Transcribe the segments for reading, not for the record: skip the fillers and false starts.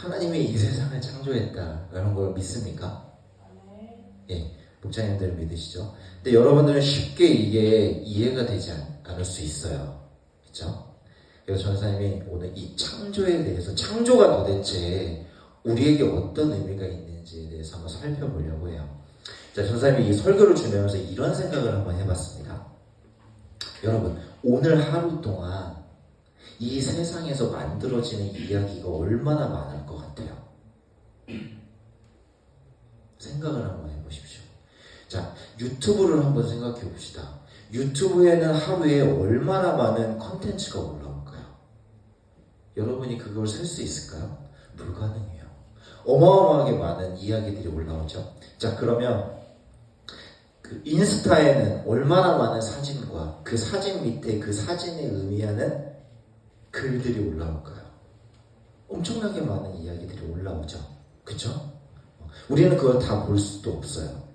하나님이 이 세상을 창조했다라는 걸 믿습니까? 예, 목사님들 믿으시죠? 근데 여러분들은 쉽게 이게 이해가 되지 않을 수 있어요. 그렇죠? 그래서 전사님이 오늘 이 창조에 대해서, 창조가 도대체 우리에게 어떤 의미가 있는지에 대해서 한번 살펴보려고 해요. 자, 전사님이 이 설교를 준비하면서 이런 생각을 한번 해봤습니다. 여러분, 오늘 하루 동안 이 세상에서 만들어지는 이야기가 얼마나 많을 것 같아요? 생각을 한번 해보십시오. 자, 유튜브를 한번 생각해 봅시다. 유튜브에는 하루에 얼마나 많은 컨텐츠가 올라올까요? 여러분이 그걸 셀 수 있을까요? 불가능해요. 어마어마하게 많은 이야기들이 올라오죠. 자, 그러면 그 인스타에는 얼마나 많은 사진과 그 사진 밑에 그 사진에 의미하는 글들이 올라올까요? 엄청나게 많은 이야기들이 올라오죠. 그쵸? 우리는 그걸 다 볼 수도 없어요.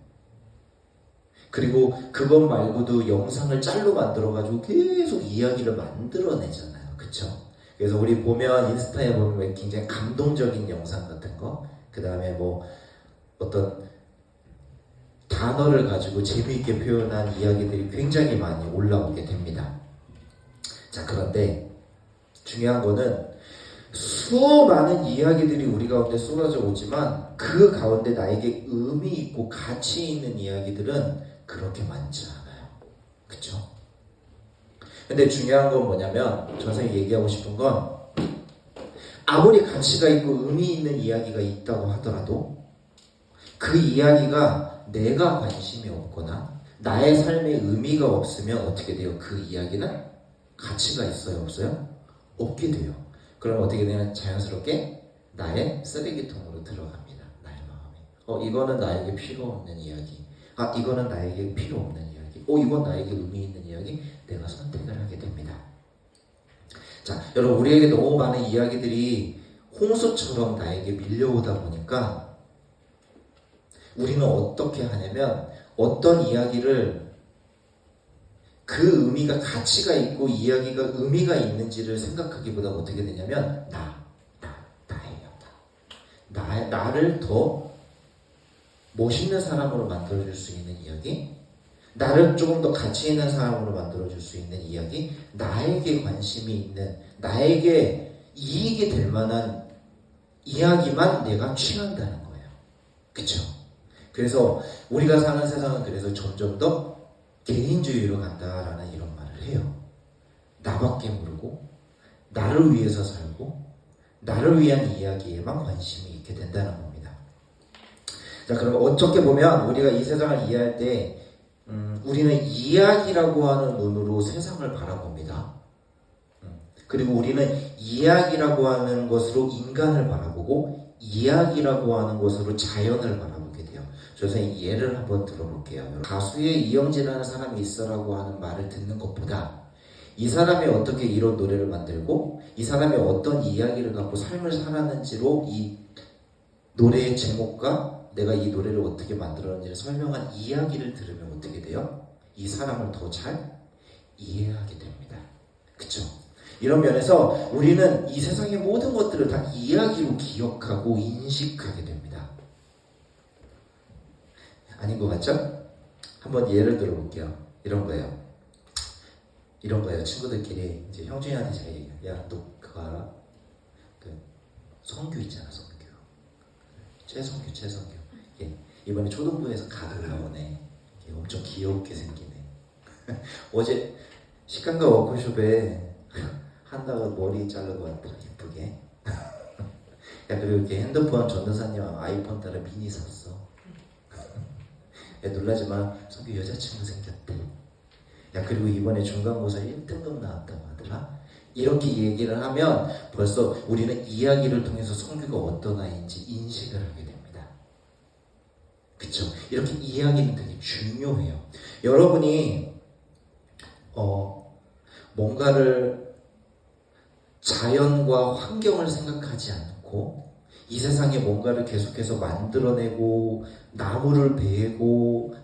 그리고 그것 말고도 영상을 짤로 만들어가지고 계속 이야기를 만들어내잖아요. 그쵸? 그래서 우리 보면 인스타에 보면 굉장히 감동적인 영상 같은 거, 그 다음에 뭐 어떤 단어를 가지고 재미있게 표현한 이야기들이 굉장히 많이 올라오게 됩니다. 자, 그런데 중요한 거는 수많은 이야기들이 우리 가운데 쏟아져 오지만 그 가운데 나에게 의미 있고 가치 있는 이야기들은 그렇게 많지 않아요. 그쵸? 근데 중요한 건 뭐냐면, 선생님이 얘기하고 싶은 건, 아무리 가치가 있고 의미 있는 이야기가 있다고 하더라도 그 이야기가 내가 관심이 없거나 나의 삶에 의미가 없으면 어떻게 돼요? 그 이야기는 가치가 있어요? 없어요? 없게 돼요. 그럼 어떻게 되냐? 자연스럽게 나의 쓰레기통으로 들어갑니다. 나의 마음이. 이거는 나에게 필요 없는 이야기. 이거는 나에게 필요 없는 이야기. 이건 나에게 의미 있는 이야기. 내가 선택을 하게 됩니다. 자, 여러분, 우리에게 너무 많은 이야기들이 홍수처럼 나에게 밀려오다 보니까 우리는 어떻게 하냐면 어떤 이야기를 그 의미가 가치가 있고 이야기가 의미가 있는지를 생각하기보다 어떻게 되냐면 나예요. 나를 더 멋있는 사람으로 만들어줄 수 있는 이야기, 나를 조금 더 가치 있는 사람으로 만들어줄 수 있는 이야기, 나에게 관심이 있는, 나에게 이익이 될 만한 이야기만 내가 취한다는 거예요. 그쵸? 그래서 우리가 사는 세상은 그래서 점점 더 개인주의로 간다라는 이런 말을 해요. 나밖에 모르고 나를 위해서 살고 나를 위한 이야기에만 관심이 있게 된다는 겁니다. 자, 그럼 어떻게 보면 우리가 이 세상을 이해할 때 우리는 이야기라고 하는 눈으로 세상을 바라봅니다. 그리고 우리는 이야기라고 하는 것으로 인간을 바라보고 이야기라고 하는 것으로 자연을 바라보게 돼요. 선생님 예를 한번 들어볼게요. 가수의 이영재라는 사람이 있어라고 하는 말을 듣는 것보다 이 사람이 어떻게 이런 노래를 만들고 이 사람이 어떤 이야기를 갖고 삶을 살았는지로 이 노래의 제목과 내가 이 노래를 어떻게 만들었는지를 설명한 이야기를 들으면 어떻게 돼요? 이 사람을 더 잘 이해하게 됩니다. 그쵸? 이런 면에서 우리는 이 세상의 모든 것들을 다 이야기로 기억하고 인식하게 됩니다. 아닌 것 같죠? 한번 예를 들어볼게요. 이런 거예요. 친구들끼리 이제 형준이한테 제가 얘기해요. 야, 너 그거 알아? 그 성규 있잖아, 성규. 최성규. 예, 이번에 초등부에서 가을 나오네. 엄청 귀엽게 생기네. 어제 식감과 워크숍에 한다고 머리 자르고 왔다. 이쁘게. 야, 그리고 이렇게 핸드폰 전도사님 아이폰 따라 미니 샀어. 야, 놀라지마. 성규 여자친구 생겼대. 야, 그리고 이번에 중간고사 1등급 나왔다고 하더라. 이렇게 얘기를 하면 벌써 우리는 이야기를 통해서 성규가 어떤 아이인지 인식을 하게 됩니다. 그쵸? 이렇게 이야기는 되게 중요해요. 여러분이 뭔가를 자연과 환경을 생각하지 않고 이 세상에 뭔가를 계속해서 만들어내고 나무를 베고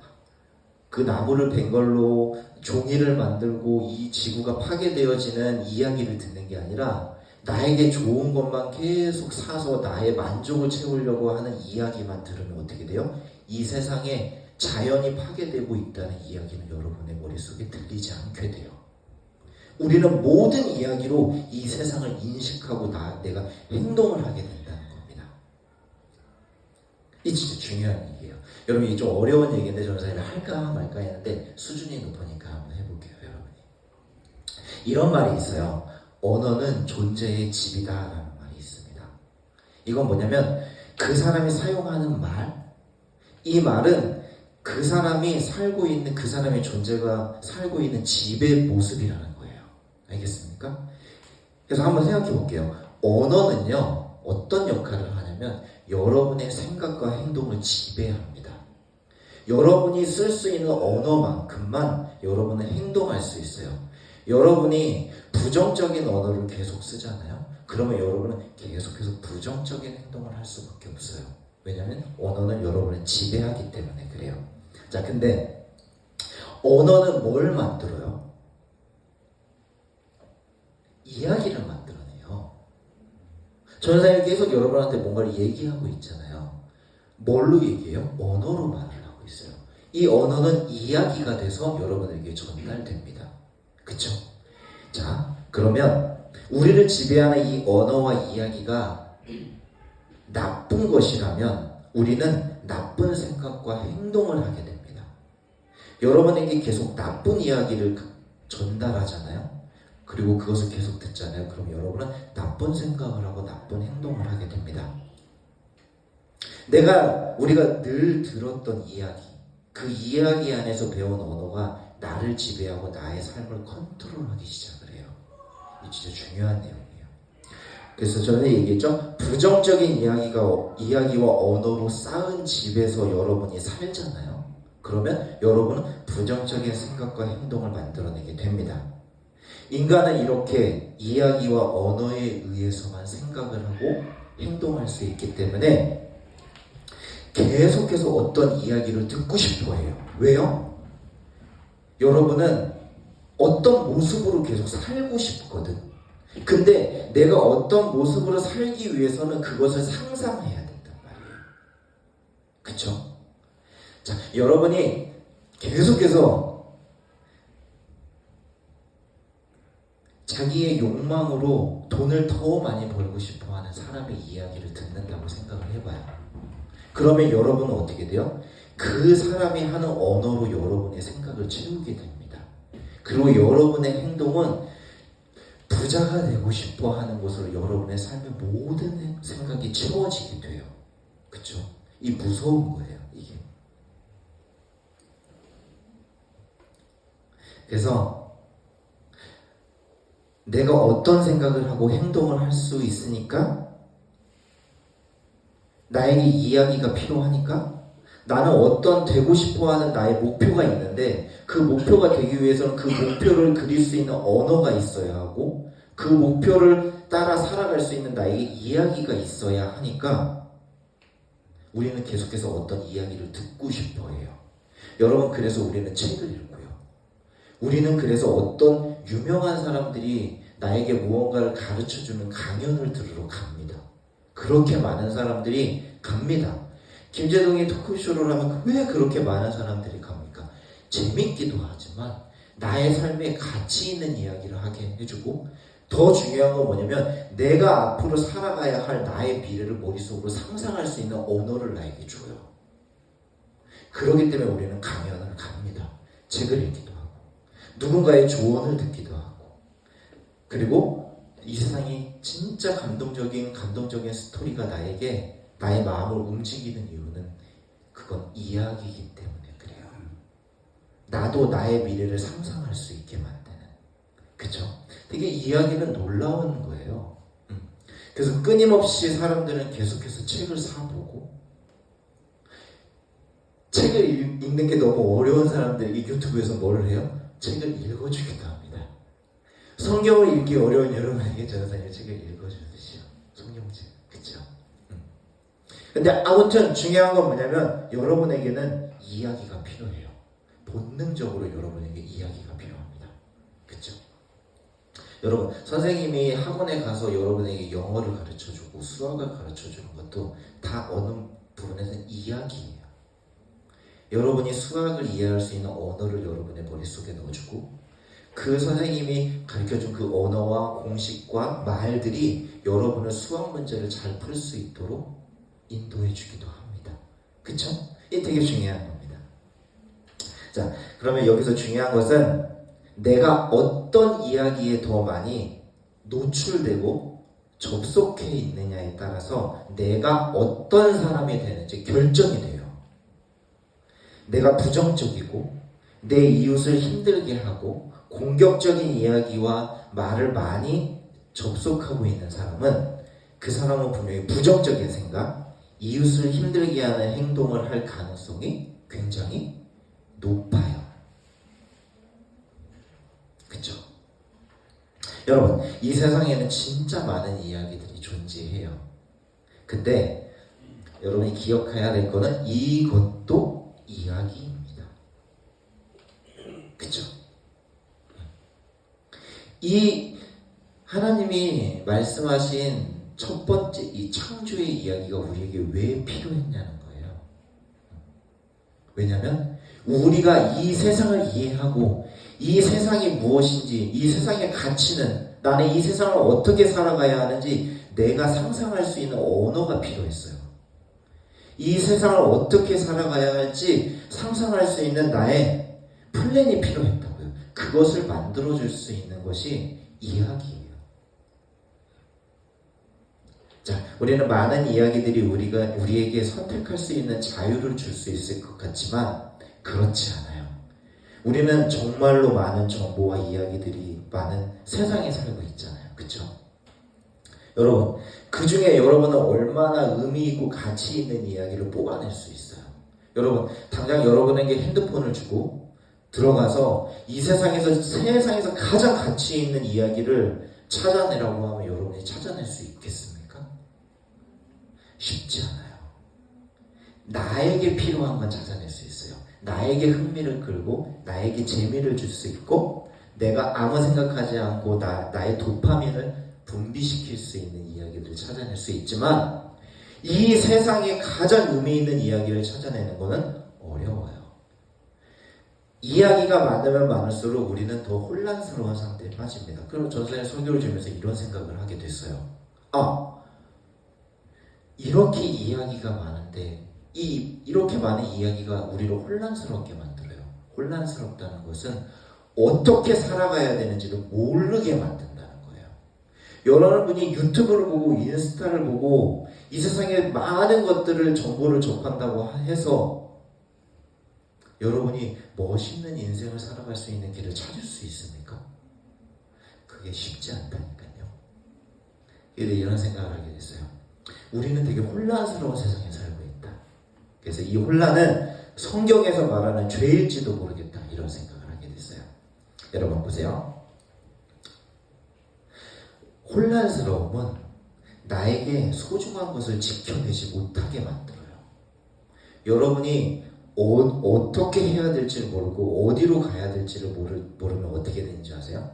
그 나무를 벤 걸로 종이를 만들고 이 지구가 파괴되어지는 이야기를 듣는 게 아니라 나에게 좋은 것만 계속 사서 나의 만족을 채우려고 하는 이야기만 들으면 어떻게 돼요? 이 세상에 자연이 파괴되고 있다는 이야기는 여러분의 머릿속에 들리지 않게 돼요. 우리는 모든 이야기로 이 세상을 인식하고 내가 행동을 하게 된다는 겁니다. 이 진짜 중요한 얘기예요. 여러분 이게 좀 어려운 얘기인데 저는 사실 할까 말까 했는데 수준이 높으니까 한번 해볼게요. 여러분이 이런 말이 있어요. 언어는 존재의 집이다 라는 말이 있습니다. 이건 뭐냐면 그 사람이 사용하는 말, 이 말은 그 사람이 살고 있는 그 사람의 존재가 살고 있는 집의 모습이라는 거예요. 알겠습니까? 그래서 한번 생각해 볼게요. 언어는요 어떤 역할을 하냐면 여러분의 생각과 행동을 지배합니다. 여러분이 쓸 수 있는 언어만큼만 여러분은 행동할 수 있어요. 여러분이 부정적인 언어를 계속 쓰잖아요. 그러면 여러분은 계속해서 부정적인 행동을 할 수밖에 없어요. 왜냐하면 언어는 여러분을 지배하기 때문에 그래요. 자, 근데 언어는 뭘 만들어요? 이야기를 만들어내요. 전사님 계속 여러분한테 뭔가를 얘기하고 있잖아요. 뭘로 얘기해요? 언어로 말을 하고 있어요. 이 언어는 이야기가 돼서 여러분에게 전달됩니다. 그쵸? 자, 그러면 우리를 지배하는 이 언어와 이야기가 나쁜 것이라면 우리는 나쁜 생각과 행동을 하게 됩니다. 여러분에게 계속 나쁜 이야기를 전달하잖아요. 그리고 그것을 계속 듣잖아요. 그럼 여러분은 나쁜 생각을 하고 나쁜 행동을 하게 됩니다. 우리가 늘 들었던 이야기, 그 이야기 안에서 배운 언어가 나를 지배하고 나의 삶을 컨트롤하기 시작을 해요. 이 진짜 중요한 내용이에요. 그래서 저는 얘기했죠. 부정적인 이야기와 언어로 쌓은 집에서 여러분이 살잖아요. 그러면 여러분은 부정적인 생각과 행동을 만들어내게 됩니다. 인간은 이렇게 이야기와 언어에 의해서만 생각을 하고 행동할 수 있기 때문에 계속해서 어떤 이야기를 듣고 싶어 해요. 왜요? 여러분은 어떤 모습으로 계속 살고 싶거든. 근데 내가 어떤 모습으로 살기 위해서는 그것을 상상해야 된단 말이에요. 그쵸? 자, 여러분이 계속해서 자기의 욕망으로 돈을 더 많이 벌고 싶어 하는 사람의 이야기를 듣는다고 생각을 해봐요. 그러면 여러분은 어떻게 돼요? 그 사람이 하는 언어로 여러분의 생각을 채우게 됩니다. 그리고 여러분의 행동은 부자가 되고 싶어 하는 것으로 여러분의 삶의 모든 생각이 채워지게 돼요. 그쵸? 이 무서운 거예요, 이게. 그래서 내가 어떤 생각을 하고 행동을 할 수 있으니까 나에게 이야기가 필요하니까 나는 어떤 되고 싶어하는 나의 목표가 있는데 그 목표가 되기 위해서는 그 목표를 그릴 수 있는 언어가 있어야 하고 그 목표를 따라 살아갈 수 있는 나에게 이야기가 있어야 하니까 우리는 계속해서 어떤 이야기를 듣고 싶어 해요. 여러분, 그래서 우리는 책을 읽고요. 우리는 그래서 어떤 유명한 사람들이 나에게 무언가를 가르쳐주는 강연을 들으러 갑니다. 그렇게 많은 사람들이 갑니다. 김재동이 토크쇼를 하면 왜 그렇게 많은 사람들이 갑니까? 재밌기도 하지만 나의 삶에 가치 있는 이야기를 하게 해주고 더 중요한 건 뭐냐면 내가 앞으로 살아가야 할 나의 미래를 머릿속으로 상상할 수 있는 언어를 나에게 줘요. 그렇기 때문에 우리는 강연을 갑니다. 책을 읽기도 하고 누군가의 조언을 듣기도 하고 그리고 이 세상이 진짜 감동적인 스토리가 나의 마음을 움직이는 이유는 그건 이야기이기 때문에 그래요. 나도 나의 미래를 상상할 수 있게 만드는. 그쵸? 되게 이야기는 놀라운 거예요. 그래서 끊임없이 사람들은 계속해서 책을 사보고 책을 읽는 게 너무 어려운 사람들이 유튜브에서 뭘 해요? 책을 읽어주기도 합니다. 성경을 읽기 어려운 여러분에게 전사님 책을 읽어주듯이요. 성경책. 그쵸? 근데 아무튼 중요한 건 뭐냐면 여러분에게는 이야기가 필요해요. 본능적으로 여러분에게 이야기가 필요합니다. 그쵸? 여러분, 선생님이 학원에 가서 여러분에게 영어를 가르쳐주고 수학을 가르쳐주는 것도 다 어느 부분에서는 이야기예요. 여러분이 수학을 이해할 수 있는 언어를 여러분의 머릿속에 넣어주고 그 선생님이 가르쳐준 그 언어와 공식과 말들이 여러분의 수학 문제를 잘 풀 수 있도록 인도해 주기도 합니다. 그쵸? 이게 되게 중요한 겁니다. 자, 그러면 여기서 중요한 것은 내가 어떤 이야기에 더 많이 노출되고 접속해 있느냐에 따라서 내가 어떤 사람이 되는지 결정이 돼요. 내가 부정적이고 내 이웃을 힘들게 하고 공격적인 이야기와 말을 많이 접속하고 있는 사람은 그 사람은 분명히 부정적인 생각, 이웃을 힘들게 하는 행동을 할 가능성이 굉장히 높아요. 그쵸? 여러분, 이 세상에는 진짜 많은 이야기들이 존재해요. 근데 여러분이 기억해야 될 거는 이것도 이야기입니다. 그쵸? 이 하나님이 말씀하신 첫 번째 이 창조의 이야기가 우리에게 왜 필요했냐는 거예요. 왜냐하면 우리가 이 세상을 이해하고 이 세상이 무엇인지, 이 세상의 가치는 나는 이 세상을 어떻게 살아가야 하는지 내가 상상할 수 있는 언어가 필요했어요. 이 세상을 어떻게 살아가야 할지 상상할 수 있는 나의 플랜이 필요했다고요. 그것을 만들어줄 수 있는 것이 이야기예요. 자, 우리는 많은 이야기들이 우리에게 선택할 수 있는 자유를 줄 수 있을 것 같지만 그렇지 않아요. 우리는 정말로 많은 정보와 이야기들이 많은 세상에 살고 있잖아요. 그쵸? 여러분, 그 중에 여러분은 얼마나 의미 있고 가치 있는 이야기를 뽑아낼 수 있어요. 여러분, 당장 여러분에게 핸드폰을 주고 들어가서 이 세상에서 가장 가치 있는 이야기를 찾아내라고 하면 여러분이 찾아낼 수 있겠습니까? 쉽지 않아요. 나에게 필요한 건 찾아낼 수 있어요. 나에게 흥미를 끌고 나에게 재미를 줄 수 있고 내가 아무 생각하지 않고 나의 도파민을 분비시킬 수 있는 이야기들을 찾아낼 수 있지만 이 세상에 가장 의미 있는 이야기를 찾아내는 것은 어려워요. 이야기가 많으면 많을수록 우리는 더 혼란스러운 상태에 빠집니다. 그럼 전선에 설교를 주면서 이런 생각을 하게 됐어요. 이렇게 이야기가 많은데 이렇게 많은 이야기가 우리를 혼란스럽게 만들어요. 혼란스럽다는 것은 어떻게 살아가야 되는지를 모르게 만든다는 거예요. 여러분이 유튜브를 보고 인스타를 보고 이 세상에 많은 것들을 정보를 접한다고 해서 여러분이 멋있는 인생을 살아갈 수 있는 길을 찾을 수 있습니까? 그게 쉽지 않다니까요. 그래서 이런 생각을 하게 됐어요. 우리는 되게 혼란스러운 세상에 살고 있다. 그래서 이 혼란은 성경에서 말하는 죄일지도 모르겠다. 이런 생각을 하게 됐어요. 여러분 보세요. 혼란스러움은 나에게 소중한 것을 지켜내지 못하게 만들어요. 여러분이 어떻게 해야 될지를 모르고 어디로 가야 될지를 모르면 어떻게 되는지 아세요?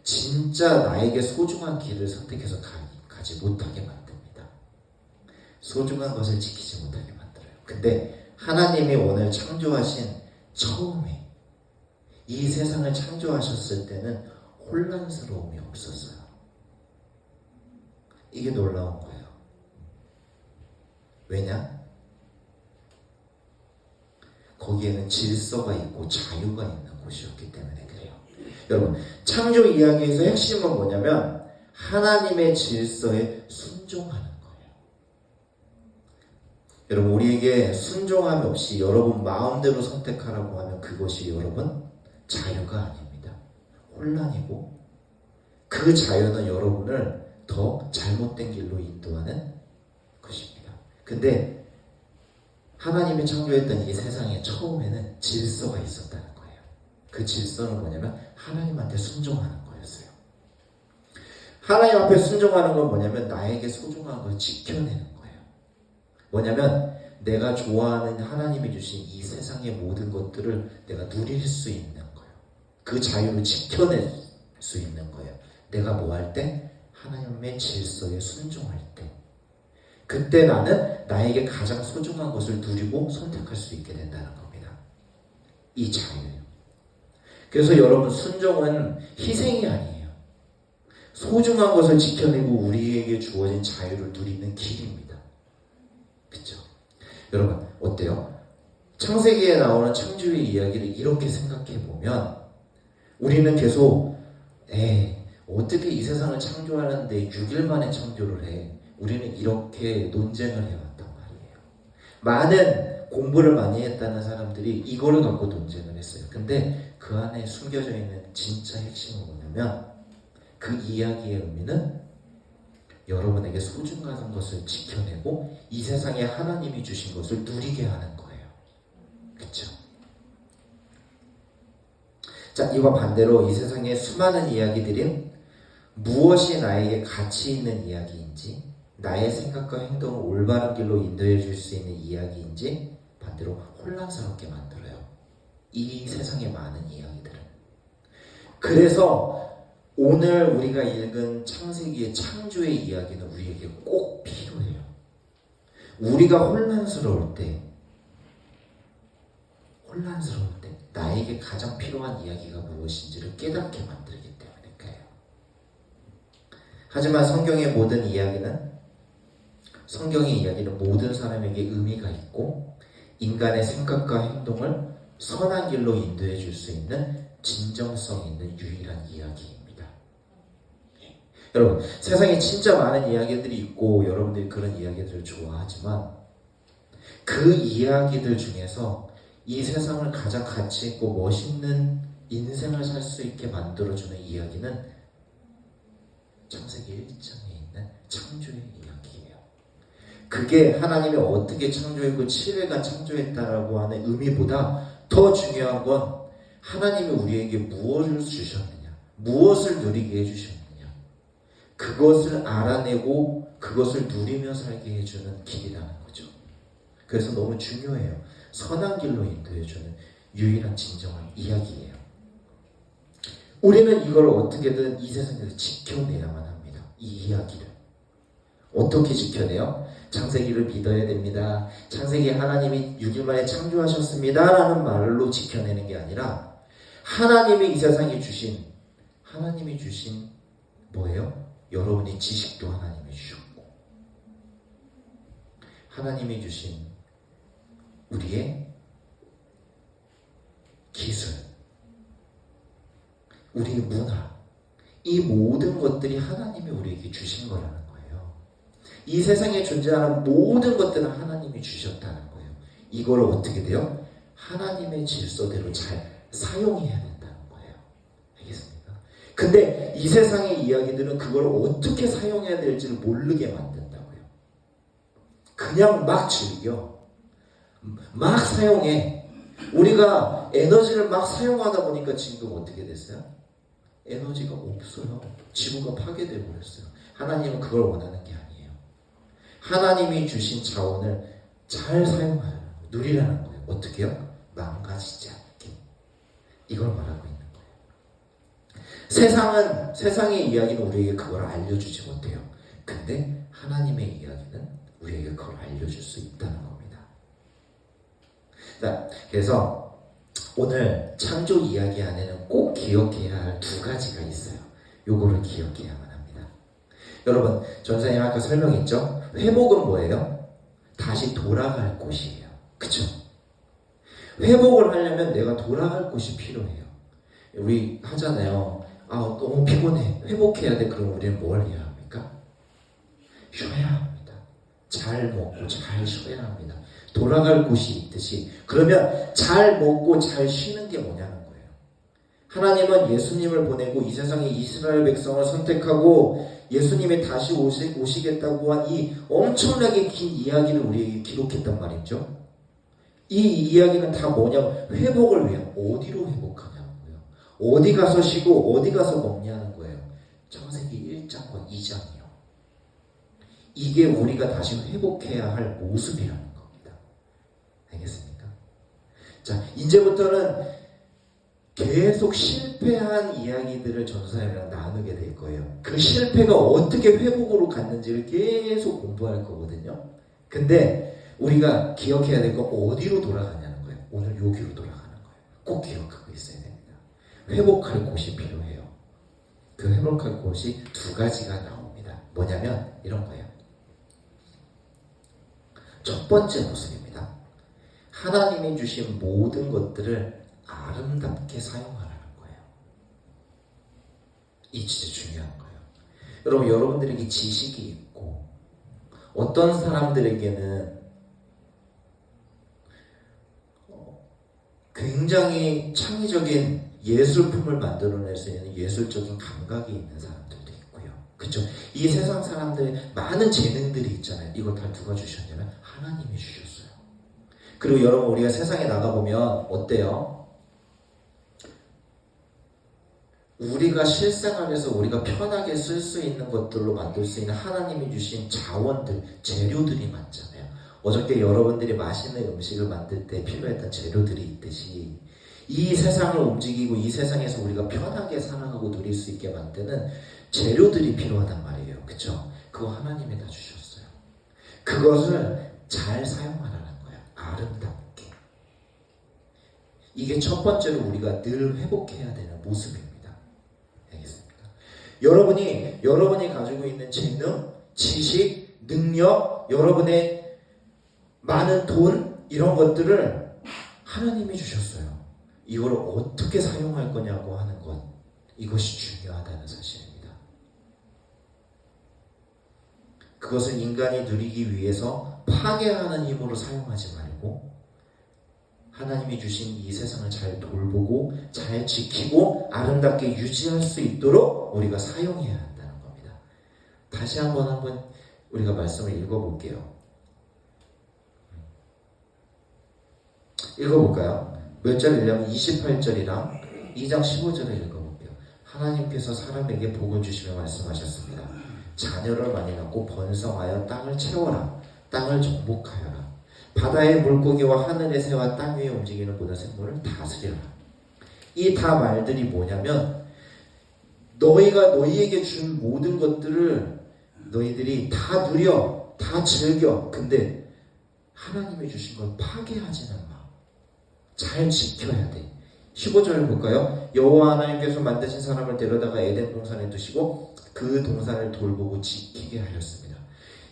진짜 나에게 소중한 길을 선택해서 가지 못하게 만듭니다. 소중한 것을 지키지 못하게 만들어요. 근데 하나님이 오늘 창조하신 처음에 이 세상을 창조하셨을 때는 혼란스러움이 없었어요. 이게 놀라운 거예요. 왜냐? 거기에는 질서가 있고 자유가 있는 곳이었기 때문에 그래요. 여러분, 창조 이야기에서 핵심은 뭐냐면 하나님의 질서에 순종하는 거예요. 여러분, 우리에게 순종함이 없이 여러분 마음대로 선택하라고 하면 그것이 여러분 자유가 아닙니다. 혼란이고 그 자유는 여러분을 더 잘못된 길로 인도하는 것입니다. 근데 하나님이 창조했던 이 세상에 처음에는 질서가 있었다는 거예요. 그 질서는 뭐냐면 하나님한테 순종하는 거였어요. 하나님 앞에 순종하는 건 뭐냐면 나에게 소중한 걸 지켜내는 거예요. 뭐냐면 내가 좋아하는 하나님이 주신 이 세상의 모든 것들을 내가 누릴 수 있는 거예요. 그 자유를 지켜낼 수 있는 거예요. 내가 뭐 할 때? 하나님의 질서에 순종할 때. 그때 나는 나에게 가장 소중한 것을 누리고 선택할 수 있게 된다는 겁니다. 이 자유예요. 그래서 여러분, 순종은 희생이 아니에요. 소중한 것을 지켜내고 우리에게 주어진 자유를 누리는 길입니다. 그렇죠? 여러분, 어때요? 창세기에 나오는 창조의 이야기를 이렇게 생각해 보면 우리는 계속 어떻게 이 세상을 창조하는데 6일 만에 창조를 해? 우리는 이렇게 논쟁을 해왔단 말이에요. 많은 공부를 많이 했다는 사람들이 이거를 갖고 논쟁을 했어요. 근데 그 안에 숨겨져 있는 진짜 핵심은 뭐냐면 그 이야기의 의미는 여러분에게 소중한 것을 지켜내고 이 세상에 하나님이 주신 것을 누리게 하는 거예요. 그렇죠? 자, 이와 반대로 이 세상의 수많은 이야기들이 무엇이 나에게 가치 있는 이야기인지, 나의 생각과 행동을 올바른 길로 인도해 줄 수 있는 이야기인지 반대로 혼란스럽게 만들어요. 이 세상의 많은 이야기들은. 그래서 오늘 우리가 읽은 창세기의 창조의 이야기는 우리에게 꼭 필요해요. 우리가 혼란스러울 때 나에게 가장 필요한 이야기가 무엇인지를 깨닫게 만들기 때문에 그래요. 하지만 성경의 이야기는 모든 사람에게 의미가 있고 인간의 생각과 행동을 선한 길로 인도해 줄 수 있는 진정성 있는 유일한 이야기입니다. 여러분, 세상에 진짜 많은 이야기들이 있고 여러분들이 그런 이야기들을 좋아하지만 그 이야기들 중에서 이 세상을 가장 가치 있고 멋있는 인생을 살 수 있게 만들어주는 이야기는 창세기 1장에 있는 창조의 이야기예요. 그게 하나님이 어떻게 창조했고 7일간 창조했다라고 하는 의미보다 더 중요한 건 하나님이 우리에게 무엇을 주셨느냐, 무엇을 누리게 해주셨느냐, 그것을 알아내고 그것을 누리며 살게 해주는 길이라는 거죠. 그래서 너무 중요해요. 선한 길로 인도해주는 유일한 진정한 이야기예요. 우리는 이걸 어떻게든 이 세상에서 지켜내야만 합니다. 이 이야기를. 어떻게 지켜내요? 창세기를 믿어야 됩니다. 창세기에 하나님이 6일 만에 창조하셨습니다 라는 말로 지켜내는 게 아니라 하나님이 이 세상에 주신 뭐예요? 여러분의 지식도 하나님이 주셨고 하나님이 주신 우리의 기술, 우리의 문화, 이 모든 것들이 하나님이 우리에게 주신 거라는 거예요. 이 세상에 존재하는 모든 것들은 하나님이 주셨다는 거예요. 이걸 어떻게 돼요? 하나님의 질서대로 잘 사용해야 된다는 거예요. 알겠습니까? 근데 이 세상의 이야기들은 그걸 어떻게 사용해야 될지를 모르게 만든다고요. 그냥 막 즐겨. 막 사용해. 우리가 에너지를 막 사용하다 보니까 지금 어떻게 됐어요? 에너지가 없어요. 지구가 파괴되어 버렸어요. 하나님은 그걸 원하는 게 아니에요. 하나님이 주신 자원을 잘 사용하라는 거예요. 누리라는 거예요. 어떻게 해요? 망가지지 않게. 이걸 말하고 있는 거예요. 세상의 이야기는 우리에게 그걸 알려주지 못해요. 근데 하나님의 이야기는 우리에게 그걸 알려줄 수 있다는 겁니다. 자, 그래서 오늘 창조 이야기 안에는 꼭 기억해야 할 두 가지가 있어요. 요거를 기억해야만 합니다. 여러분, 전사님 아까 설명했죠? 회복은 뭐예요? 다시 돌아갈 곳이에요. 그쵸? 회복을 하려면 내가 돌아갈 곳이 필요해요. 우리 하잖아요. 너무 피곤해. 회복해야 돼. 그럼 우리는 뭘 해야 합니까? 쉬어야 합니다. 잘 먹고 잘 쉬어야 합니다. 돌아갈 곳이 있듯이. 그러면 잘 먹고 잘 쉬는 게 뭐냐는 거예요. 하나님은 예수님을 보내고 이 세상에 이스라엘 백성을 선택하고 예수님이 다시 오시겠다고 한 이 엄청나게 긴 이야기를 우리에게 기록했단 말이죠. 이 이야기는 다 뭐냐면 회복을 위해 어디로 회복하냐고요. 어디 가서 쉬고 어디 가서 먹냐는 거예요. 창세기 1장과 2장이요. 이게 우리가 다시 회복해야 할 모습이라는 겁니다. 알겠습니까? 자, 이제부터는 계속 실패한 이야기들을 전도사님이랑 나누게 될 거예요. 그 실패가 어떻게 회복으로 갔는지를 계속 공부할 거거든요. 근데 우리가 기억해야 될 건 어디로 돌아가냐는 거예요. 오늘 여기로 돌아가는 거예요. 꼭 기억하고 있어야 됩니다. 회복할 곳이 필요해요. 그 회복할 곳이 두 가지가 나옵니다. 뭐냐면 이런 거예요. 첫 번째 모습입니다. 하나님이 주신 모든 것들을 아름답게 사용하라는 거예요. 이 진짜 중요한 거예요. 여러분, 여러분들에게 지식이 있고 어떤 사람들에게는 굉장히 창의적인 예술품을 만들어낼 수 있는 예술적인 감각이 있는 사람들도 있고요. 그렇죠? 이 세상 사람들의 많은 재능들이 있잖아요. 이걸 다 누가 주셨냐면 하나님이 주셨어요. 그리고 여러분, 우리가 세상에 나가보면 어때요? 우리가 실생활에서 우리가 편하게 쓸 수 있는 것들로 만들 수 있는 하나님이 주신 자원들, 재료들이 많잖아요. 어저께 여러분들이 맛있는 음식을 만들 때 필요했던 재료들이 있듯이 이 세상을 움직이고 이 세상에서 우리가 편하게 살아가고 누릴 수 있게 만드는 재료들이 필요하단 말이에요. 그쵸? 그거 하나님이 다 주셨어요. 그것을 잘 사용하라는 거예요. 아름답게. 이게 첫 번째로 우리가 늘 회복해야 되는 모습입니다. 여러분이 가지고 있는 재능, 지식, 능력, 여러분의 많은 돈, 이런 것들을 하나님이 주셨어요. 이걸 어떻게 사용할 거냐고 하는 것, 이것이 중요하다는 사실입니다. 그것을 인간이 누리기 위해서 파괴하는 힘으로 사용하지 말고 하나님이 주신 이 세상을 잘 돌보고 잘 지키고 아름답게 유지할 수 있도록 우리가 사용해야 한다는 겁니다. 다시 한번 우리가 말씀을 읽어볼게요. 읽어볼까요? 몇 절 읽냐면 28절이랑 2장 15절을 읽어볼게요. 하나님께서 사람에게 복을 주시며 말씀하셨습니다. 자녀를 많이 낳고 번성하여 땅을 채워라. 땅을 정복하여라. 바다의 물고기와 하늘의 새와 땅 위에 움직이는 모든 생물을 다스리라. 이 다 말들이 뭐냐면 너희가 너희에게 준 모든 것들을 너희들이 다 누려, 다 즐겨. 근데 하나님이 주신 걸 파괴하지는 마. 잘 지켜야 돼. 15절을 볼까요? 여호와 하나님께서 만드신 사람을 데려다가 에덴 동산에 두시고 그 동산을 돌보고 지키게 하였습니다.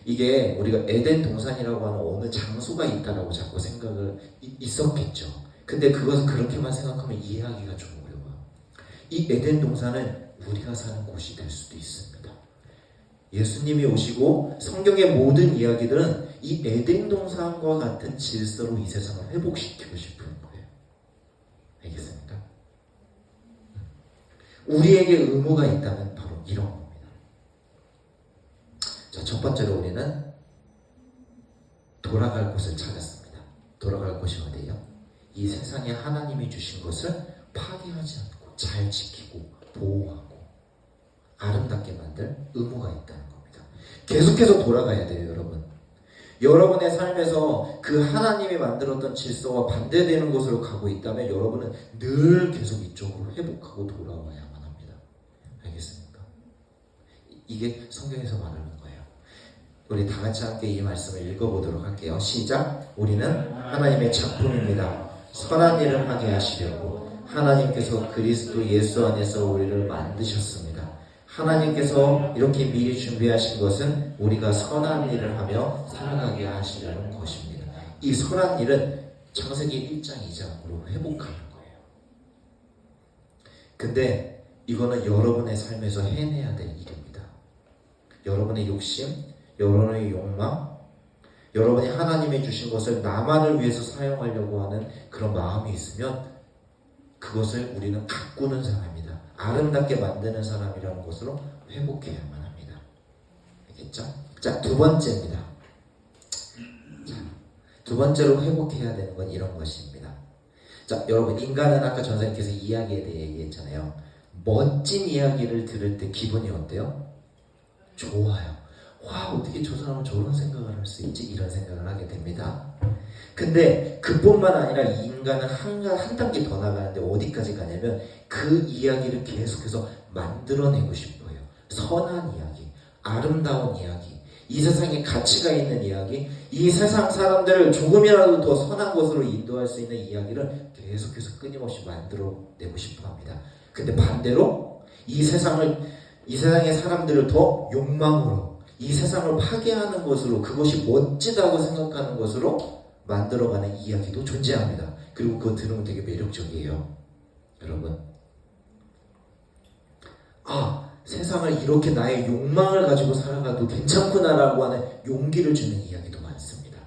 이게 우리가 에덴 동산이라고 하는 어느 장소가 있다라고 자꾸 생각을 있었겠죠. 근데 그것은 그렇게만 생각하면 이해하기가 좀 어려워요. 이 에덴 동산은 우리가 사는 곳이 될 수도 있습니다. 예수님이 오시고 성경의 모든 이야기들은 이 에덴 동산과 같은 질서로 이 세상을 회복시키고 싶은 거예요. 알겠습니까? 우리에게 의무가 있다면 바로 이런 겁니다. 자, 첫 번째로 우리는 돌아갈 곳을 찾았습니다. 돌아갈 곳이 어디예요? 이 세상에 하나님이 주신 것을 파괴하지 않고 잘 지키고 보호하고 아름답게 만들 의무가 있다는 겁니다. 계속해서 돌아가야 돼요, 여러분. 여러분의 삶에서 그 하나님이 만들었던 질서와 반대되는 곳으로 가고 있다면 여러분은 늘 계속 이쪽으로 회복하고 돌아와야만 합니다. 알겠습니까? 이게 성경에서 말하는 거예요. 우리 다 같이 함께 이 말씀을 읽어보도록 할게요. 시작! 우리는 하나님의 작품입니다. 선한 일을 하게 하시려고 하나님께서 그리스도 예수 안에서 우리를 만드셨습니다. 하나님께서 이렇게 미리 준비하신 것은 우리가 선한 일을 하며 살아가게 하시려는 것입니다. 이 선한 일은 창세기 1장 2장으로 회복하는 거예요. 근데 이거는 여러분의 삶에서 해내야 될 일입니다. 여러분의 욕심, 여러분의 욕망, 여러분이 하나님이 주신 것을 나만을 위해서 사용하려고 하는 그런 마음이 있으면 그것을 우리는 가꾸는 사람이다. 아름답게 만드는 사람이라는 것으로 회복해야만 합니다. 알겠죠? 자, 두 번째입니다. 자, 두 번째로 회복해야 되는 건 이런 것입니다. 자, 여러분, 인간은 아까 전사님께서 이야기에 대해 얘기했잖아요. 멋진 이야기를 들을 때 기분이 어때요? 좋아요. 와, 어떻게 저 사람은 저런 생각을 할 수 있지? 이런 생각을 하게 됩니다. 근데 그뿐만 아니라 이 인간은 한 단계 더 나가는데 어디까지 가냐면 그 이야기를 계속해서 만들어내고 싶어요. 선한 이야기, 아름다운 이야기, 이 세상에 가치가 있는 이야기, 이 세상 사람들을 조금이라도 더 선한 곳으로 인도할 수 있는 이야기를 계속해서 끊임없이 만들어내고 싶어 합니다. 근데 반대로 이 세상의 사람들을 더 욕망으로, 이 세상을 파괴하는 것으로, 그것이 멋지다고 생각하는 것으로 만들어가는 이야기도 존재합니다. 그리고 그거 들으면 되게 매력적이에요. 여러분, 세상을 이렇게 나의 욕망을 가지고 살아가도 괜찮구나라고 하는 용기를 주는 이야기도 많습니다.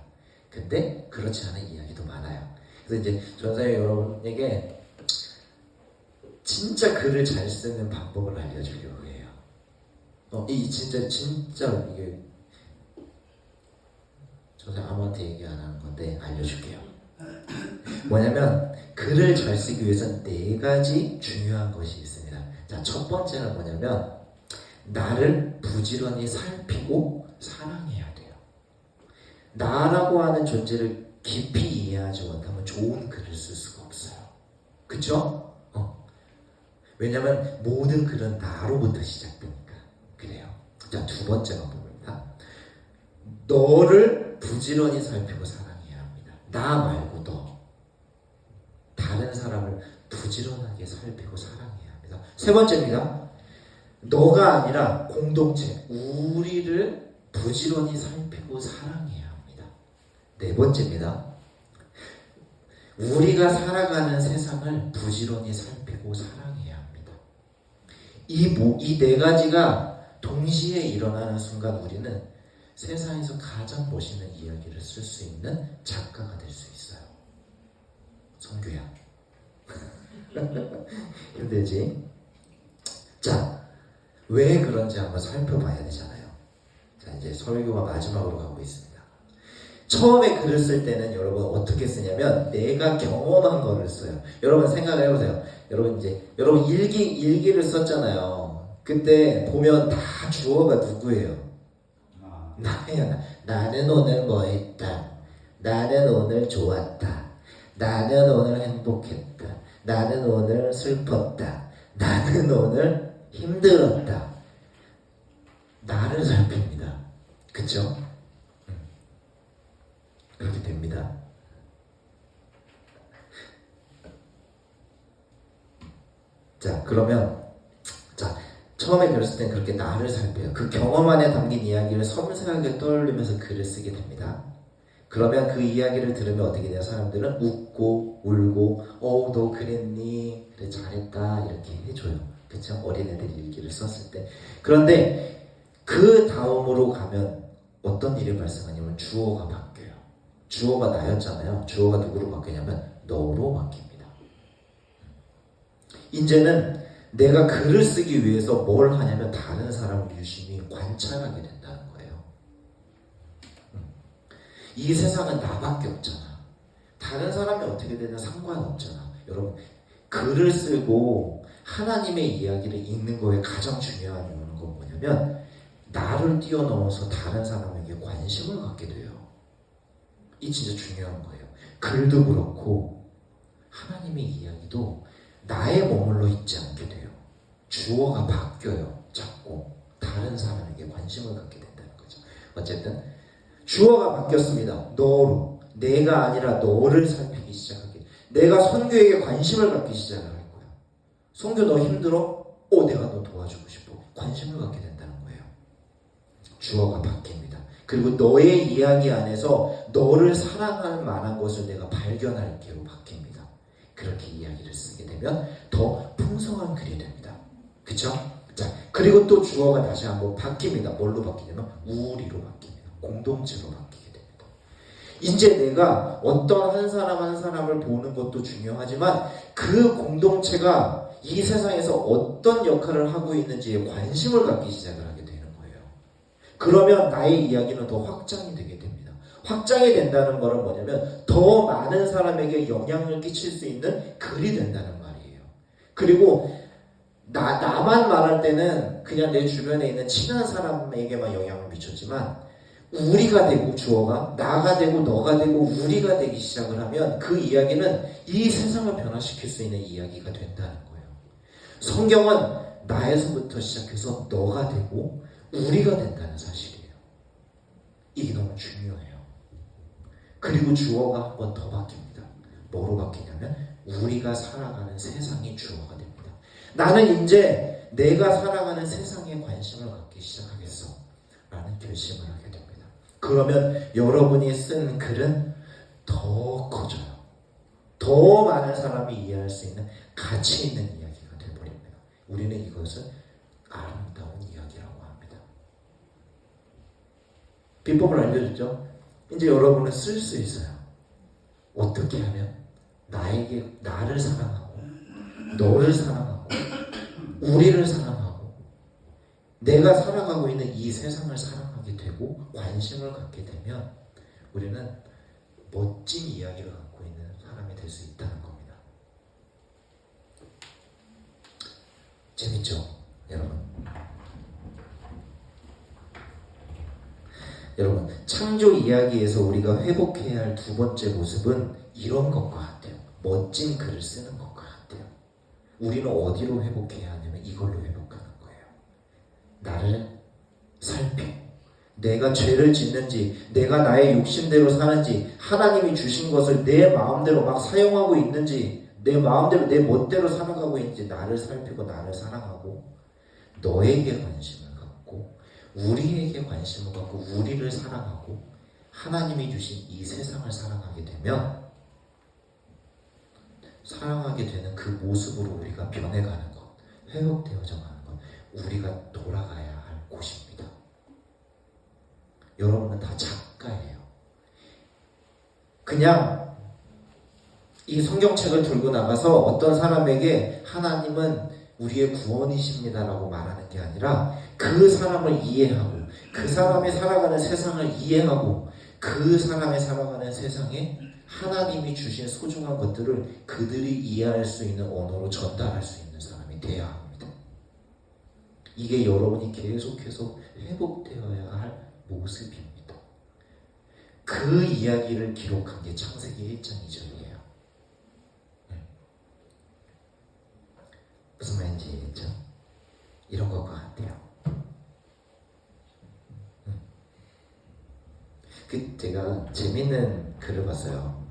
근데 그렇지 않은 이야기도 많아요. 그래서 이제 전사님 여러분에게 진짜 글을 잘 쓰는 방법을 알려주려고 해요. 이 진짜 이게 전사님 아무한테 얘기 안 하는 건데 알려줄게요. 뭐냐면 글을 잘 쓰기 위해서는 4가지 중요한 것이 있습니다. 자, 첫 번째는 뭐냐면 나를 부지런히 살피고 사랑해야 돼요. 나라고 하는 존재를 깊이 이해하지 못하면 좋은 글을 쓸 수가 없어요. 그쵸? 왜냐면 모든 글은 나로부터 시작되니까. 그래요. 자, 두 번째가 뭡니까? 너를 부지런히 살피고 사랑해야 합니다. 나 말고 너. 다른 사람을 부지런하게 살피고 사랑해야 합니다. 세 번째입니다. 너가 아니라 공동체, 우리를 부지런히 살피고 사랑해야 합니다. 네 번째입니다. 우리가 살아가는 세상을 부지런히 살피고 사랑해야 합니다. 이 4가지가 동시에 일어나는 순간 우리는 세상에서 가장 멋있는 이야기를 쓸 수 있는 작가가 될 수 있어요. 성규야. 힘들지? 자, 왜 그런지 한번 살펴봐야 되잖아요. 자, 이제 설교가 마지막으로 가고 있습니다. 처음에 글을 쓸 때는 여러분 어떻게 쓰냐면 내가 경험한 거를 써요. 여러분 생각을 해보세요. 여러분 일기를 썼잖아요. 그때 보면 다 주어가 누구예요? 나야. 나는 오늘 뭐 했다. 나는 오늘 좋았다. 나는 오늘 행복했다. 나는 오늘 슬펐다. 나는 오늘 힘들었다. 나를 살핍니다. 그쵸? 그렇게 됩니다. 자, 그러면 처음에 글을 쓸 땐 그렇게 나를 살펴요. 그 경험 안에 담긴 이야기를 섬세하게 떠올리면서 글을 쓰게 됩니다. 그러면 그 이야기를 들으면 어떻게 돼요? 사람들은 웃고 울고 너 그랬니? 그래 잘했다 이렇게 해줘요. 그쵸? 어린애들이 일기를 썼을 때. 그런데 그 다음으로 가면 어떤 일이 발생하냐면 주어가 바뀌어요. 주어가 나였잖아요. 주어가 누구로 바뀌냐면 너로 바뀝니다. 이제는 내가 글을 쓰기 위해서 뭘 하냐면 다른 사람을 유심히 관찰하게 된다는 거예요. 이 세상은 나밖에 없잖아. 다른 사람이 어떻게 되든 상관없잖아. 여러분, 글을 쓰고 하나님의 이야기를 읽는 거에 가장 중요한 이유는 뭐냐면 나를 뛰어넘어서 다른 사람에게 관심을 갖게 돼요. 이 진짜 중요한 거예요. 글도 그렇고 하나님의 이야기도 나에 머물러 있지 않게 돼요. 주어가 바뀌어요. 자꾸 다른 사람에게 관심을 갖게 된다는 거죠. 어쨌든 주어가 바뀌었습니다. 너로. 내가 아니라 너를 살피기 시작하게. 내가 선교에게 관심을 갖기 시작을 할 거야. 선교 너 힘들어? 내가 너 도와주고 싶어. 관심을 갖게 된다는 거예요. 주어가 바뀝니다. 그리고 너의 이야기 안에서 너를 사랑할 만한 것을 내가 발견할게로 바뀝니다. 그렇게 이야기를 쓰게 되면 더 풍성한 글이 됩니다. 그쵸? 자, 그리고 또 주어가 다시 한번 바뀝니다. 뭘로 바뀌냐면 우리로 바뀝니다. 공동체로 바뀌게 됩니다. 이제 내가 어떤 한 사람 한 사람을 보는 것도 중요하지만 그 공동체가 이 세상에서 어떤 역할을 하고 있는지에 관심을 갖기 시작을 하게 되는 거예요. 그러면 나의 이야기는 더 확장이 되게 됩니다. 확장이 된다는 말은 뭐냐면 더 많은 사람에게 영향을 끼칠 수 있는 글이 된다는 말이에요. 그리고 나만 말할 때는 그냥 내 주변에 있는 친한 사람에게만 영향을 미쳤지만 우리가 되고 주어가 나가 되고 너가 되고 우리가 되기 시작을 하면 그 이야기는 이 세상을 변화시킬 수 있는 이야기가 된다는 거예요. 성경은 나에서부터 시작해서 너가 되고 우리가 된다는 사실이에요. 이게 너무 중요해요. 그리고 주어가 한 번 더 바뀝니다. 뭐로 바뀌냐면 우리가 살아가는 세상이 주어가 됩니다. 나는 이제 내가 살아가는 세상에 관심을 갖기 시작하겠어 라는 결심을 하게 됩니다. 그러면 여러분이 쓴 글은 더 커져요. 더 많은 사람이 이해할 수 있는 가치 있는 이야기가 되어버립니다. 우리는 이것을 아름다운 이야기라고 합니다. 비법을 알려줬죠? 이제 여러분은 쓸 수 있어요. 어떻게 하면 나를 사랑하고 너를 사랑하고 우리를 사랑하고 내가 살아가고 있는 이 세상을 사랑하게 되고 관심을 갖게 되면 우리는 멋진 이야기를 갖고 있는 사람이 될 수 있다는 겁니다. 재밌죠? 여러분. 여러분, 창조 이야기에서 우리가 회복해야 할 두 번째 모습은 이런 것과 같아요. 멋진 글을 쓰는 것과 같아요. 우리는 어디로 회복해야 하냐면 이걸로 회복하는 거예요. 나를 살피고 내가 죄를 짓는지 내가 나의 욕심대로 사는지 하나님이 주신 것을 내 마음대로 막 사용하고 있는지 내 마음대로 내 멋대로 살아가고 있는지 나를 살피고 나를 사랑하고 너에게 관심을 갖고 우리에게 관심을 갖고 우리를 사랑하고 하나님이 주신 이 세상을 사랑하게 되면 사랑하게 되는 그 모습으로 우리가 변해가는 것, 회복되어져 가는 것, 우리가 돌아가야 할 곳입니다. 여러분은 다 작가예요. 그냥 이 성경책을 들고 나가서 어떤 사람에게 하나님은 우리의 구원이십니다라고 말하는 게 아니라 그 사람을 이해하고 그 사람이 살아가는 세상을 이해하고 그 사람이 살아가는 세상에 하나님이 주신 소중한 것들을 그들이 이해할 수 있는 언어로 전달할 수 있는 사람이 돼야 합니다. 이게 여러분이 계속해서 회복되어야 할 모습입니다. 그 이야기를 기록한 게 창세기 1장 2절이에요. 무슨 말인지 이해했죠? 이런 것과 같아요. 제가 재밌는 글을 봤어요.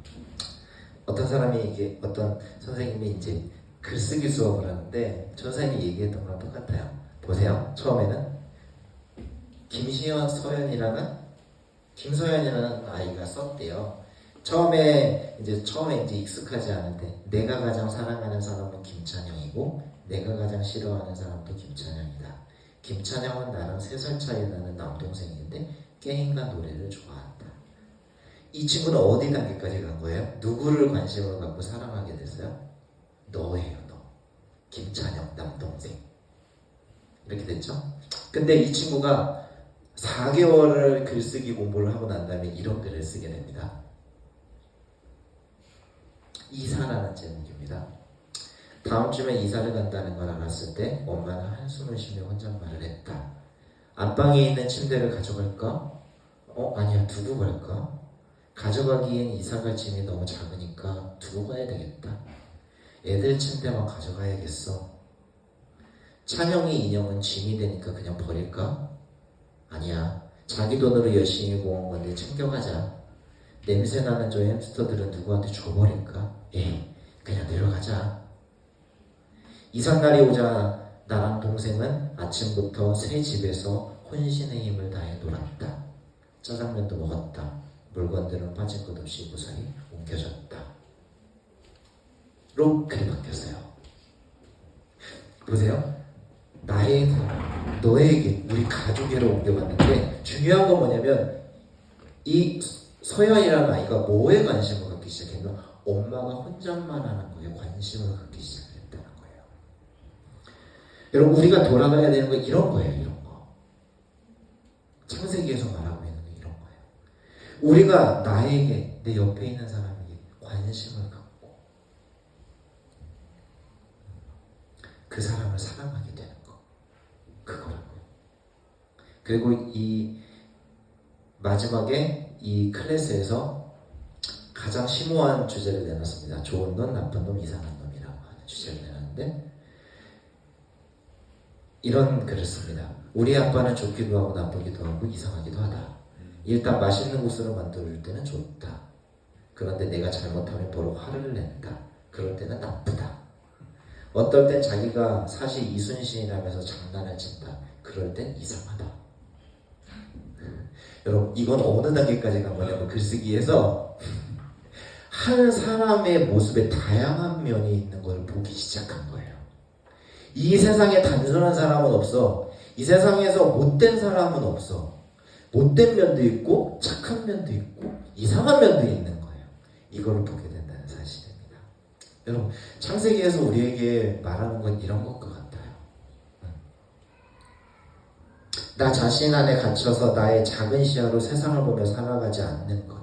어떤 사람이 이게 어떤 선생님이 이제 글쓰기 수업을 하는데 선생님이 얘기했던 거랑 똑같아요. 보세요. 처음에는 김소연이라는 아이가 썼대요. 처음에 이제 익숙하지 않은데 내가 가장 사랑하는 사람은 김찬영이고 내가 가장 싫어하는 사람도 김찬영이다. 김찬영은 나랑 3살 차이 나는 남동생인데 게임과 노래를 좋아한다. 이 친구는 어디 단계까지 간 거예요? 누구를 관심을 갖고 사랑하게 됐어요? 너예요, 너. 김찬영 남동생. 이렇게 됐죠? 근데 이 친구가 4개월을 글쓰기 공부를 하고 난 다음에 이런 글을 쓰게 됩니다. 이사라는 제목입니다. 다음 주면 이사를 간다는 걸 알았을 때 엄마는 한숨을 쉬며 혼잣말을 했다. 안방에 있는 침대를 가져갈까? 아니야, 두고 갈까? 가져가기엔 이사갈 짐이 너무 작으니까 두고 가야 되겠다. 애들 침대만 가져가야겠어. 찬영이 인형은 짐이 되니까 그냥 버릴까? 아니야, 자기 돈으로 열심히 모은 건데 챙겨가자. 냄새나는 저 햄스터들은 누구한테 줘버릴까? 에이, 그냥 내려가자. 이삿날이 오자 나랑 동생은 아침부터 새 집에서 혼신의 힘을 다해 놀았다. 짜장면도 먹었다. 물건들은 빠질 것 없이 무사히 옮겨졌다. 로 글이 바뀌었어요. 보세요. 나에게, 너에게, 우리 가족에로 옮겨갔는데 중요한 건 뭐냐면 이 서연이라는 아이가 뭐에 관심을 갖기 시작했나? 엄마가 혼잣말하는 거에 관심을 갖기 시작했다는 거예요. 여러분, 우리가 돌아가야 되는 건 이런 거예요. 이런 거. 창세기에서 말하고 있는 게 이런 거예요. 우리가 나에게, 내 옆에 있는 사람에게 관심을 갖고 그 사람을 사랑하게 되는 거. 그거라고요. 그리고 이 마지막에 이 클래스에서 가장 심오한 주제를 내놨습니다. 좋은 놈, 나쁜 놈, 이상한 놈이라고 하는 주제를 내놨는데 이런 글을 씁니다. 우리 아빠는 좋기도 하고 나쁘기도 하고 이상하기도 하다. 일단 맛있는 국수를 만들어줄 때는 좋다. 그런데 내가 잘못하면 바로 화를 낸다. 그럴 때는 나쁘다. 어떨 땐 자기가 사실 이순신이라면서 장난을 친다. 그럴 땐 이상하다. 여러분 이건 어느 단계까지 간 거냐면 글쓰기에서 한 사람의 모습에 다양한 면이 있는 걸 보기 시작한 거예요. 이 세상에 단순한 사람은 없어. 이 세상에서 못된 사람은 없어. 못된 면도 있고 착한 면도 있고 이상한 면도 있는 거예요. 이걸 보게 된다는 사실입니다. 여러분 창세기에서 우리에게 말하는 건 이런 것 같아요. 나 자신 안에 갇혀서 나의 작은 시야로 세상을 보며 살아가지 않는 것.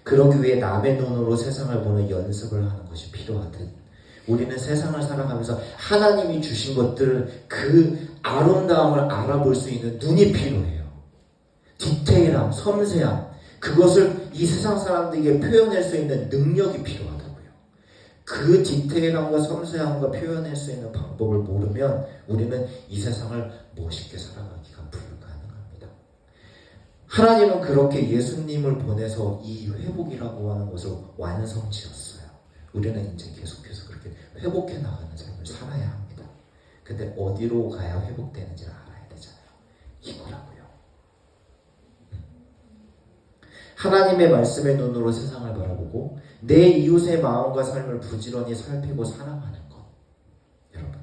그러기 위해 남의 눈으로 세상을 보는 연습을 하는 것이 필요하듯 우리는 세상을 살아가면서 하나님이 주신 것들을 그 아름다움을 알아볼 수 있는 눈이 필요해요. 디테일함, 섬세함, 그것을 이 세상 사람들에게 표현할 수 있는 능력이 필요하다고요. 그 디테일함과 섬세함과 표현할 수 있는 방법을 모르면 우리는 이 세상을 멋있게 살아가기가 불가능합니다. 하나님은 그렇게 예수님을 보내서 이 회복이라고 하는 것을 완성지었어요. 우리는 이제 계속해서 그렇게 회복해 나가는 삶을 살아야 합니다. 근데 어디로 가야 회복되는지를 알아야 되잖아요. 이거라고요. 하나님의 말씀의 눈으로 세상을 바라보고 내 이웃의 마음과 삶을 부지런히 살피고 사랑하는 것. 여러분,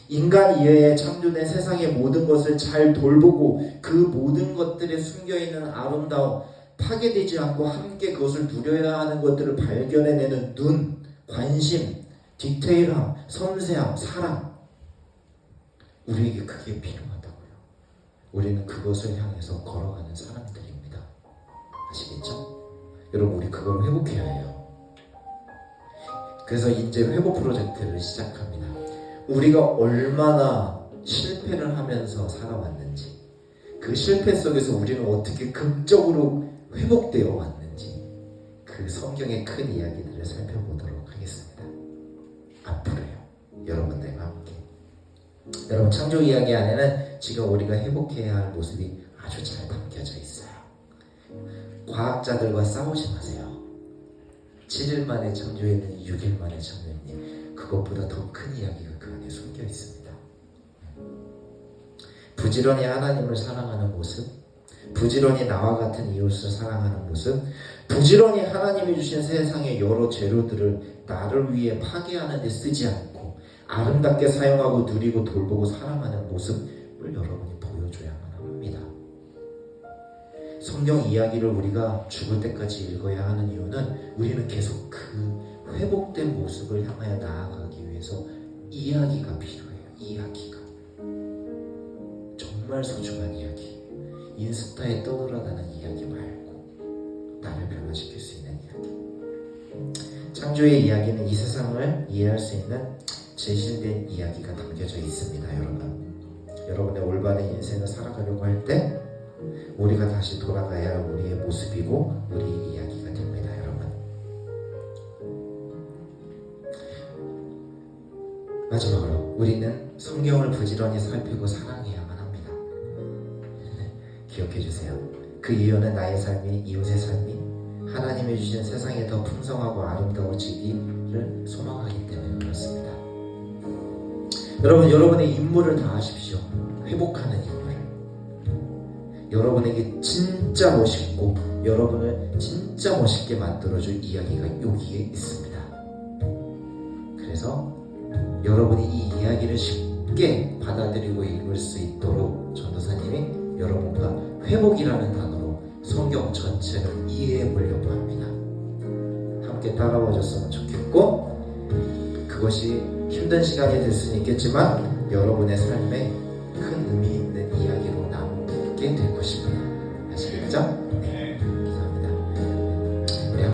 인간 이외에 창조된 세상의 모든 것을 잘 돌보고 그 모든 것들에 숨겨있는 아름다움, 파괴되지 않고 함께 그것을 누려야 하는 것들을 발견해내는 눈, 관심, 디테일함, 섬세함, 사랑. 우리에게 그게 필요하다고요. 우리는 그것을 향해서 걸어가는 사람들입니다. 아시겠죠? 여러분 우리 그걸 회복해야 해요. 그래서 이제 회복 프로젝트를 시작합니다. 우리가 얼마나 실패를 하면서 살아왔는지, 그 실패 속에서 우리는 어떻게 극적으로 회복되어 왔는지, 그 성경의 큰 이야기들을 살펴보도록 하겠습니다. 앞으로요. 여러분들과 함께. 여러분 창조 이야기 안에는 지금 우리가 회복해야 할 모습이 아주 잘 담겨져 있어요. 과학자들과 싸우지 마세요. 7일 만에 창조했느니 6일 만에 창조했니, 그것보다 더 큰 이야기가 그 안에 숨겨 있습니다. 부지런히 하나님을 사랑하는 모습, 부지런히 나와 같은 이웃을 사랑하는 모습, 부지런히 하나님이 주신 세상의 여러 재료들을 나를 위해 파괴하는 데 쓰지 않고 아름답게 사용하고 누리고 돌보고 사랑하는 모습을 여러분이 보여줘야만 합니다. 성경 이야기를 우리가 죽을 때까지 읽어야 하는 이유는 우리는 계속 그 회복된 모습을 향하여 나아가기 위해서 이야기가 필요해요. 이야기가 정말 소중한 이야기, 인스타에 떠돌아다니는 이야기 말고 나를 변화시킬 수 있는 이야기. 창조의 이야기는 이 세상을 이해할 수 있는 제신된 이야기가 담겨져 있습니다. 여러분의 올바른 인생을 살아가려고 할 때 우리가 다시 돌아가야 할 우리의 모습이고 우리의 이야기가 됩니다. 여러분, 마지막으로 우리는 성경을 부지런히 살피고 사랑해야만 합니다. 기억해 주세요. 그 이유는 나의 삶이, 이웃의 삶이 하나님이 주신 세상에 더 풍성하고 아름다워지기를 소망하기 때문에 그렇습니다. 여러분, 여러분의 임무를 다 하십시오. 회복하는 임무를. 여러분에게 진짜 멋있고 여러분을 진짜 멋있게 만들어줄 이야기가 여기에 있습니다. 그래서 여러분이 이 이야기를 쉽게 받아들이고 읽을 수 있도록 전도사님이 여러분과 회복이라는 단어로 성경 전체를 이해해 보려고 합니다. 함께 따라와 줬으면 좋겠고, 그것이 힘든 시간이 될 수는 있겠지만 여러분의 삶에 큰 의미 있는 이야기로 남게 되고 싶어요.